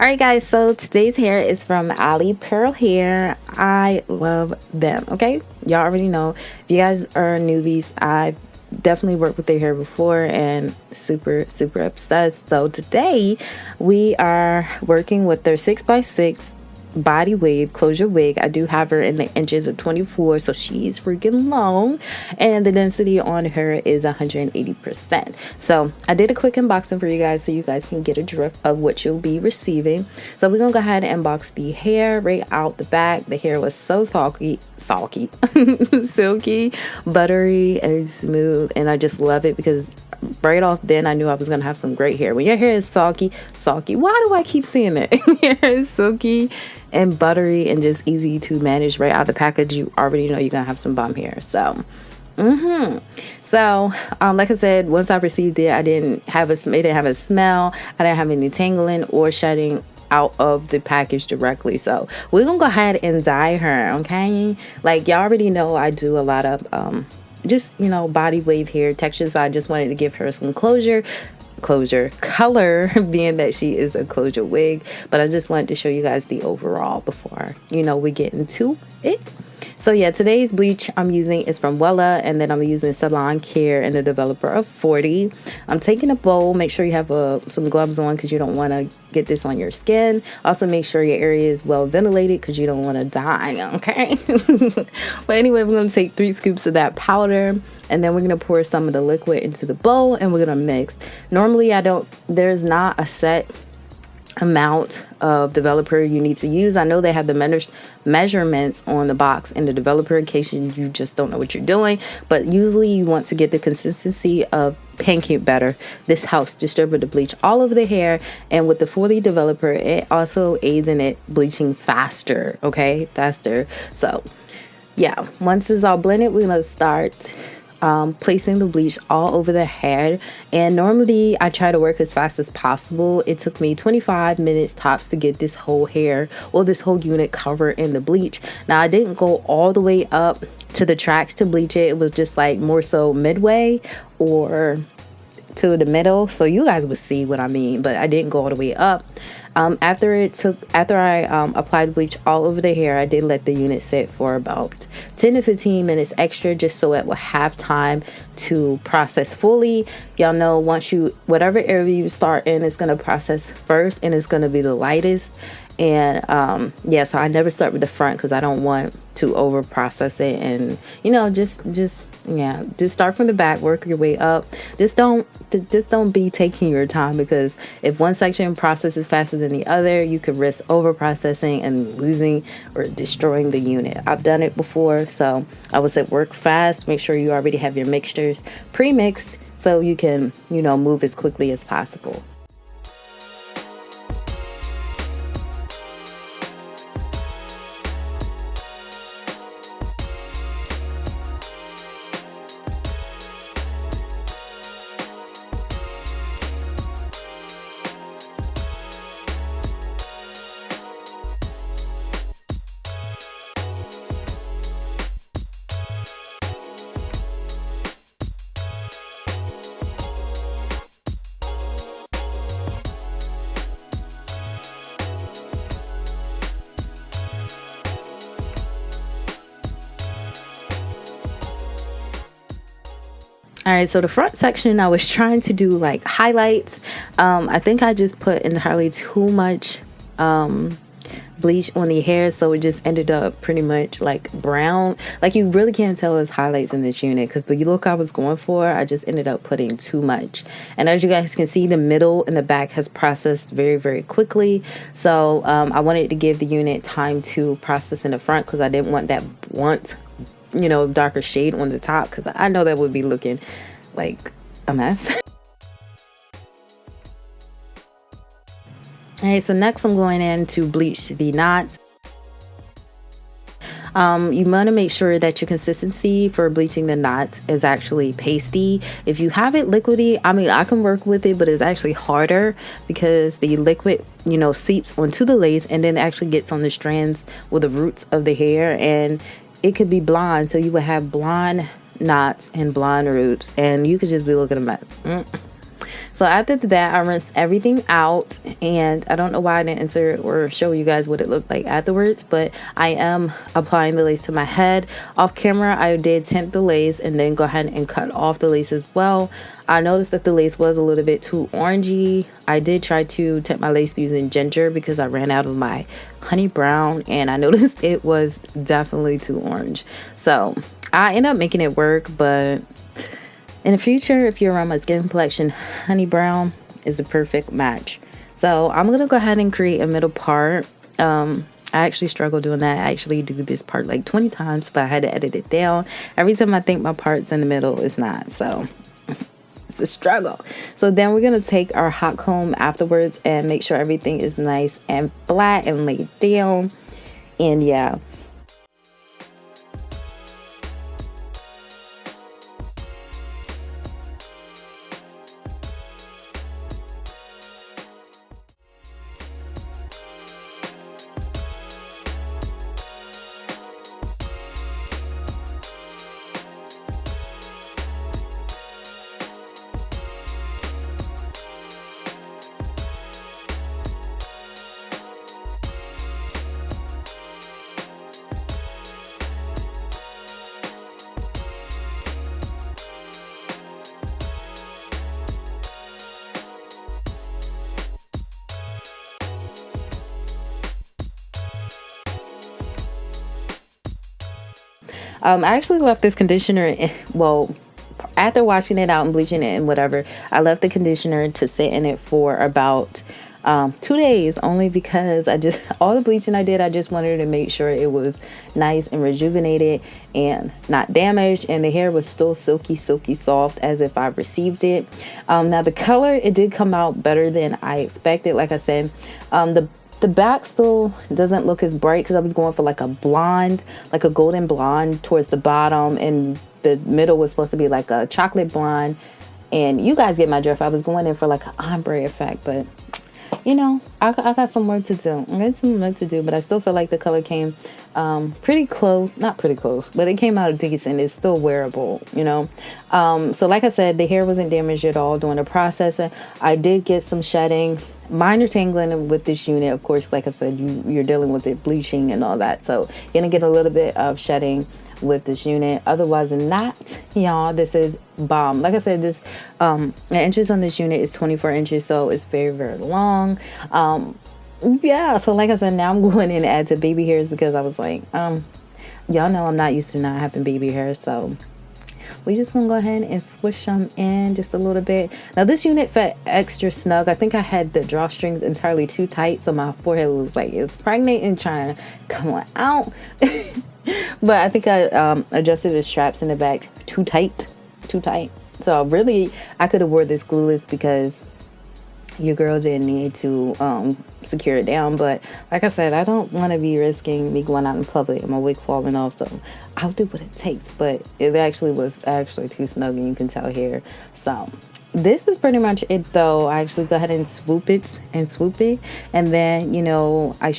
Alright guys, so today's hair is from Alipearl hair. I love them, okay? Y'all already know. If you guys are newbies, I've definitely worked with their hair before and super obsessed. So today we are working with their 6x6 body wave closure wig. I do have her in the inches of 24, so she's freaking long, and the density on her is 180%. So I did a quick unboxing for you guys so you guys can get a drift of what you'll be receiving. So we're gonna go ahead and unbox the hair right out the back. The hair was so silky buttery and smooth, and I just love it because right off then I knew I was gonna have some great hair. When your hair is sulky, why do I keep saying that? Your hair is silky and buttery and just easy to manage right out the package, you already know you're gonna have some bomb hair. So like I said, once I received it, it didn't have a smell. I didn't have any tangling or shedding out of the package directly. So we're gonna go ahead and dye her, okay? Like y'all already know I do a lot of just, you know, body wave hair textures. So I just wanted to give her some closure color, being that she is a closure wig. But I just wanted to show you guys the overall before, you know, we get into it. So yeah, today's bleach I'm using is from Wella, and then I'm using SalonCare and the developer of 40. I'm taking a bowl. Make sure you have some gloves on because you don't want to get this on your skin. Also make sure your area is well ventilated because you don't want to die, okay? But anyway, we're going to take 3 scoops of that powder, and then we're going to pour some of the liquid into the bowl, and we're going to mix. Normally there's not a set amount of developer you need to use. I know they have the measurements on the box in the developer in case you just don't know what you're doing, but usually you want to get the consistency of pancake batter. This helps distribute the bleach all over the hair, and with the 40 developer it also aids in it bleaching faster, okay? Faster. So yeah, once it's all blended, we're gonna start placing the bleach all over the hair. And normally I try to work as fast as possible. It took me 25 minutes tops to get this whole hair or this whole unit covered in the bleach. Now I didn't go all the way up to the tracks to bleach it. It was just like more so midway or to the middle, so you guys would see what I mean, but I didn't go all the way up. After I applied the bleach all over the hair, I did let the unit sit for about 10 to 15 minutes extra, just so it will have time to process fully. Y'all know whatever area you start in, it's going to process first, and it's going to be the lightest. And yeah, so I never start with the front because I don't want to over process it, and you know, just start from the back, work your way up. Just don't be taking your time, because if one section processes faster than the other, you could risk over processing and losing or destroying the unit. I've done it before, so I would say work fast. Make sure you already have your mixtures pre-mixed so you can, you know, move as quickly as possible. All right, so the front section, I was trying to do like highlights. I think I just put entirely too much bleach on the hair, so it just ended up pretty much like brown. Like you really can't tell it's highlights in this unit because the look I was going for, I just ended up putting too much. And as you guys can see, the middle and the back has processed very quickly. So I wanted to give the unit time to process in the front because I didn't want that blunt, you know, darker shade on the top, because I know that would be looking like a mess. Alright, so next I'm going in to bleach the knots. You want to make sure that your consistency for bleaching the knots is actually pasty. If you have it liquidy, I mean, I can work with it, but it's actually harder because the liquid, you know, seeps onto the lace and then actually gets on the strands with the roots of the hair, and it could be blonde, so you would have blonde knots and blonde roots, and you could just be looking a mess. So after that, I rinsed everything out, and I don't know why I didn't insert or show you guys what it looked like afterwards, but I am applying the lace to my head. Off camera, I did tint the lace and then go ahead and cut off the lace as well. I noticed that the lace was a little bit too orangey. I did try to tint my lace using ginger because I ran out of my honey brown, and I noticed it was definitely too orange. So I ended up making it work, but in the future, if you're around my skin complexion, honey brown is the perfect match. So I'm gonna go ahead and create a middle part. I actually struggle doing that. I actually do this part like 20 times, but I had to edit it down. Every time I think my part's in the middle, it's not. So it's a struggle. So then we're gonna take our hot comb afterwards and make sure everything is nice and flat and laid down. And yeah. I actually left this conditioner well, after washing it out and bleaching it and whatever, I left the conditioner to sit in it for about 2 days, only because all the bleaching I did, I just wanted to make sure it was nice and rejuvenated and not damaged, and the hair was still silky soft as if I received it. Now the color, it did come out better than I expected. Like I said, the back still doesn't look as bright because I was going for like a blonde, like a golden blonde towards the bottom, and the middle was supposed to be like a chocolate blonde. And you guys get my drift. I was going in for like an ombre effect, but you know, I got some work to do. I got some work to do, but I still feel like the color came pretty close. Not pretty close, but it came out decent. It's still wearable, you know. So like I said, the hair wasn't damaged at all during the processing. I did get some shedding, minor tangling with this unit. Of course, like I said, you're dealing with it bleaching and all that, so you're gonna get a little bit of shedding with this unit. Otherwise than that, y'all, this is bomb. Like I said, this the inches on this unit is 24 inches, so it's very long. Yeah, so like I said, now I'm going in to add to baby hairs because I was like, y'all know I'm not used to not having baby hair, so we just gonna go ahead and swish them in just a little bit. Now this unit fit extra snug. I think I had the drawstrings entirely too tight, so my forehead was like it's pregnant and trying to come on out. But I think I adjusted the straps in the back too tight. So really, I could have wore this glueless because your girl didn't need to secure it down. But like I said, I don't want to be risking me going out in public and my wig falling off, so I'll do what it takes. But it was too snug, and you can tell here. So this is pretty much it, though. I actually go ahead and swoop it, and then, you know, I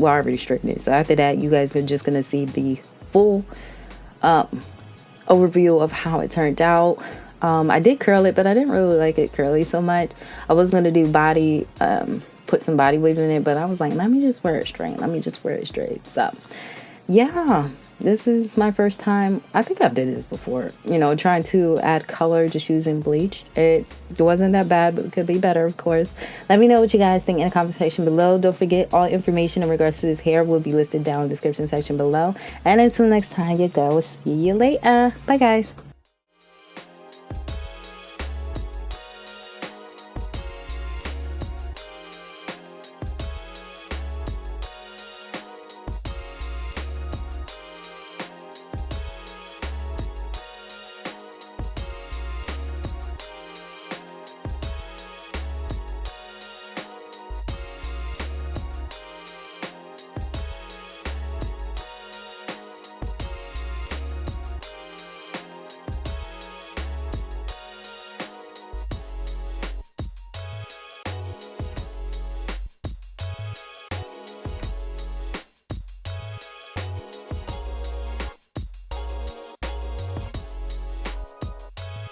already straightened it. So after that, you guys are just gonna see the full overview of how it turned out. I did curl it, but I didn't really like it curly so much. I was gonna do body, put some body waves in it, but I was like, let me just wear it straight. So yeah, this is my first time. I think I've did this before, you know, trying to add color just using bleach. It wasn't that bad, but it could be better, of course. Let me know what you guys think in the comment section below. Don't forget, all information in regards to this hair will be listed down in the description section below. And until next time, you go. See you later. Bye, guys.